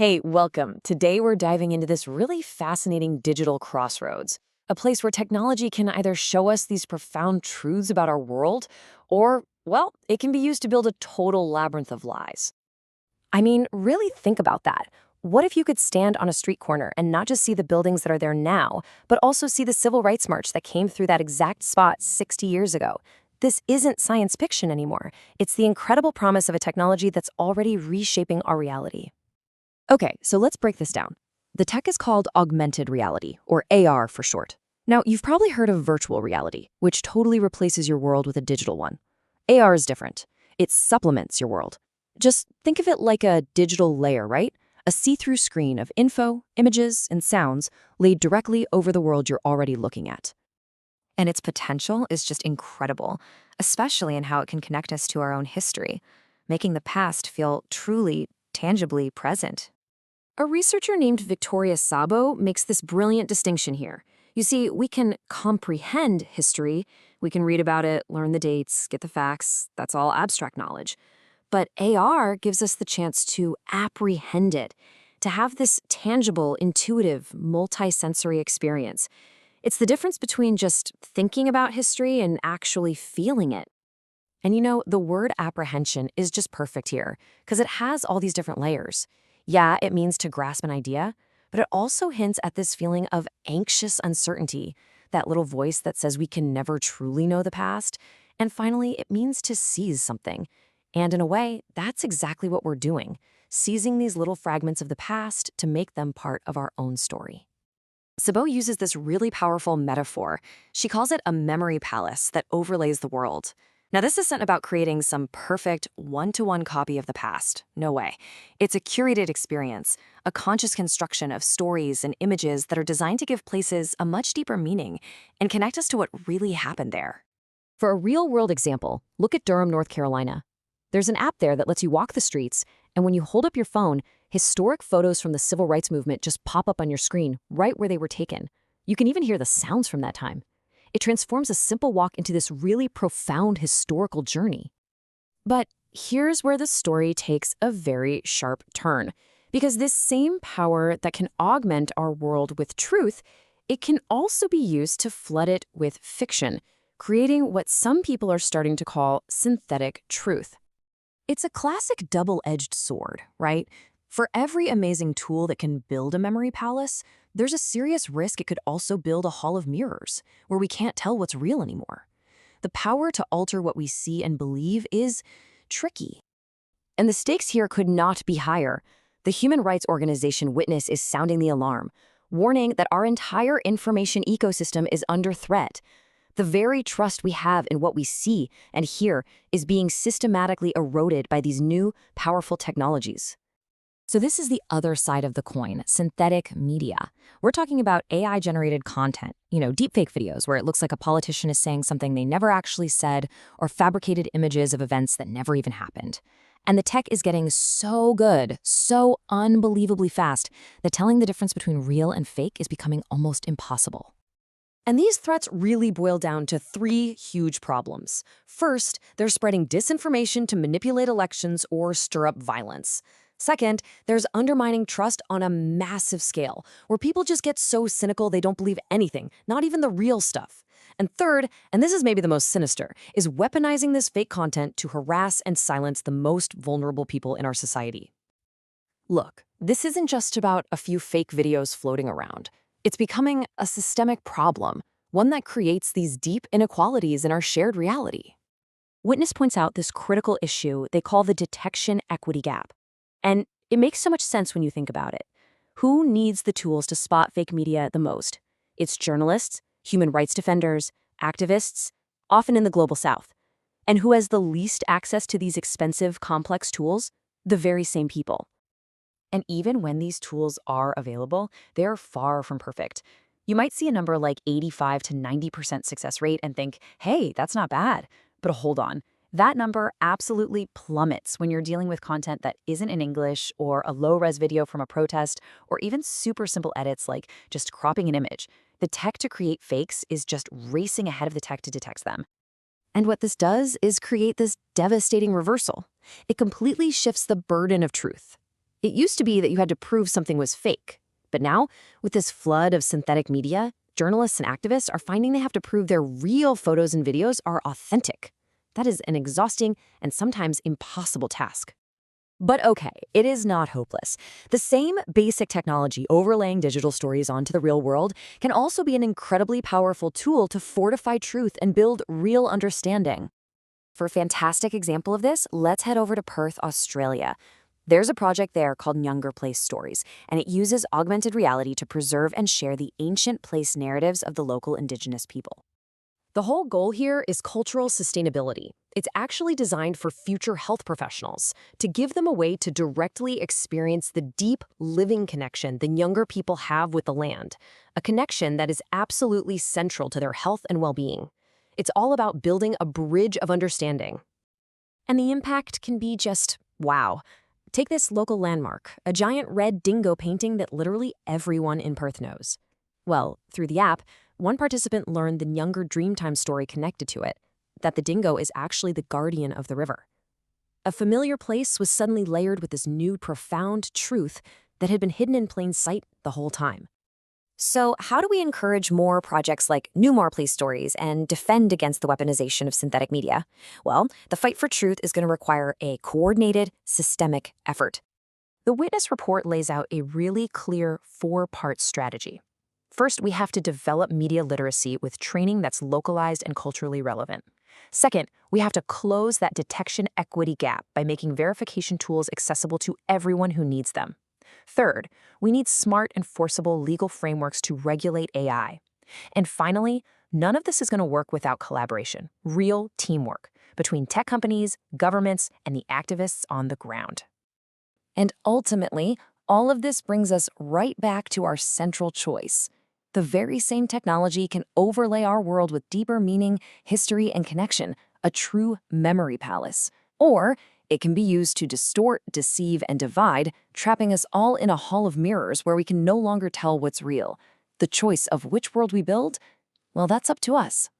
Hey, welcome. Today we're diving into this really fascinating digital crossroads, a place where technology can either show us these profound truths about our world, or, well, it can be used to build a total labyrinth of lies. I mean, really think about that. What if you could stand on a street corner and not just see the buildings that are there now, but also see the civil rights march that came through that exact spot 60 years ago? This isn't science fiction anymore. It's the incredible promise of a technology that's already reshaping our reality. Okay, so let's break this down. The tech is called augmented reality, or AR for short. Now, you've probably heard of virtual reality, which totally replaces your world with a digital one. AR is different. It supplements your world. Just think of it like a digital layer, right? A see-through screen of info, images, and sounds laid directly over the world you're already looking at. And its potential is just incredible, especially in how it can connect us to our own history, making the past feel truly, tangibly present. A researcher named Victoria Sabo makes this brilliant distinction here. You see, we can comprehend history, we can read about it, learn the dates, get the facts, that's all abstract knowledge. But AR gives us the chance to apprehend it, to have this tangible, intuitive, multi-sensory experience. It's the difference between just thinking about history and actually feeling it. And you know, the word apprehension is just perfect here, because it has all these different layers. Yeah, it means to grasp an idea, but it also hints at this feeling of anxious uncertainty, that little voice that says we can never truly know the past. And finally, it means to seize something. And in a way, that's exactly what we're doing, seizing these little fragments of the past to make them part of our own story. Sabo uses this really powerful metaphor. She calls it a memory palace that overlays the world. Now, this isn't about creating some perfect one-to-one copy of the past. No way. It's a curated experience, a conscious construction of stories and images that are designed to give places a much deeper meaning and connect us to what really happened there. For a real-world example, look at Durham, North Carolina. There's an app there that lets you walk the streets, and when you hold up your phone, historic photos from the civil rights movement just pop up on your screen right where they were taken. You can even hear the sounds from that time. It transforms a simple walk into this really profound historical journey. But here's where the story takes a very sharp turn. Because this same power that can augment our world with truth, it can also be used to flood it with fiction, creating what some people are starting to call synthetic truth. It's a classic double-edged sword, right? For every amazing tool that can build a memory palace, there's a serious risk it could also build a hall of mirrors, where we can't tell what's real anymore. The power to alter what we see and believe is tricky. And the stakes here could not be higher. The human rights organization Witness is sounding the alarm, warning that our entire information ecosystem is under threat. The very trust we have in what we see and hear is being systematically eroded by these new, powerful technologies. So this is the other side of the coin, synthetic media. We're talking about AI-generated content, deepfake videos where it looks like a politician is saying something they never actually said, or fabricated images of events that never even happened. And the tech is getting so good, so unbelievably fast, that telling the difference between real and fake is becoming almost impossible. And these threats really boil down to three huge problems. First, they're spreading disinformation to manipulate elections or stir up violence. Second, there's undermining trust on a massive scale, where people just get so cynical they don't believe anything, not even the real stuff. And third, and this is maybe the most sinister, is weaponizing this fake content to harass and silence the most vulnerable people in our society. Look, this isn't just about a few fake videos floating around. It's becoming a systemic problem, one that creates these deep inequalities in our shared reality. Witness points out this critical issue they call the detection equity gap. And it makes so much sense when you think about it. Who needs the tools to spot fake media the most? It's journalists, human rights defenders, activists, often in the global south. And who has the least access to these expensive, complex tools? The very same people. And even when these tools are available, they're far from perfect. You might see a number like 85 to 90% success rate and think, hey, that's not bad. But hold on. That number absolutely plummets when you're dealing with content that isn't in English, or a low-res video from a protest, or even super simple edits like just cropping an image. The tech to create fakes is just racing ahead of the tech to detect them. And what this does is create this devastating reversal. It completely shifts the burden of truth. It used to be that you had to prove something was fake. But now, with this flood of synthetic media, journalists and activists are finding they have to prove their real photos and videos are authentic. That is an exhausting and sometimes impossible task. But okay, it is not hopeless. The same basic technology overlaying digital stories onto the real world can also be an incredibly powerful tool to fortify truth and build real understanding. For a fantastic example of this, let's head over to Perth, Australia. There's a project there called Younger Place Stories, and it uses augmented reality to preserve and share the ancient place narratives of the local Indigenous people. The whole goal here is cultural sustainability. It's actually designed for future health professionals to give them a way to directly experience the deep, living connection the younger people have with the land, a connection that is absolutely central to their health and well-being. It's all about building a bridge of understanding. And the impact can be just wow. Take this local landmark, a giant red dingo painting that literally everyone in Perth knows. Well, through the app, one participant learned the younger Dreamtime story connected to it, that the dingo is actually the guardian of the river. A familiar place was suddenly layered with this new profound truth that had been hidden in plain sight the whole time. So, how do we encourage more projects like New More Place Stories and defend against the weaponization of synthetic media? Well, the fight for truth is going to require a coordinated, systemic effort. The Witness Report lays out a really clear 4-part strategy. First, we have to develop media literacy with training that's localized and culturally relevant. Second, we have to close that detection equity gap by making verification tools accessible to everyone who needs them. Third, we need smart, enforceable legal frameworks to regulate AI. And finally, none of this is going to work without collaboration, real teamwork between tech companies, governments, and the activists on the ground. And ultimately, all of this brings us right back to our central choice. The very same technology can overlay our world with deeper meaning, history, and connection, a true memory palace. Or it can be used to distort, deceive, and divide, trapping us all in a hall of mirrors where we can no longer tell what's real. The choice of which world we build, well, that's up to us.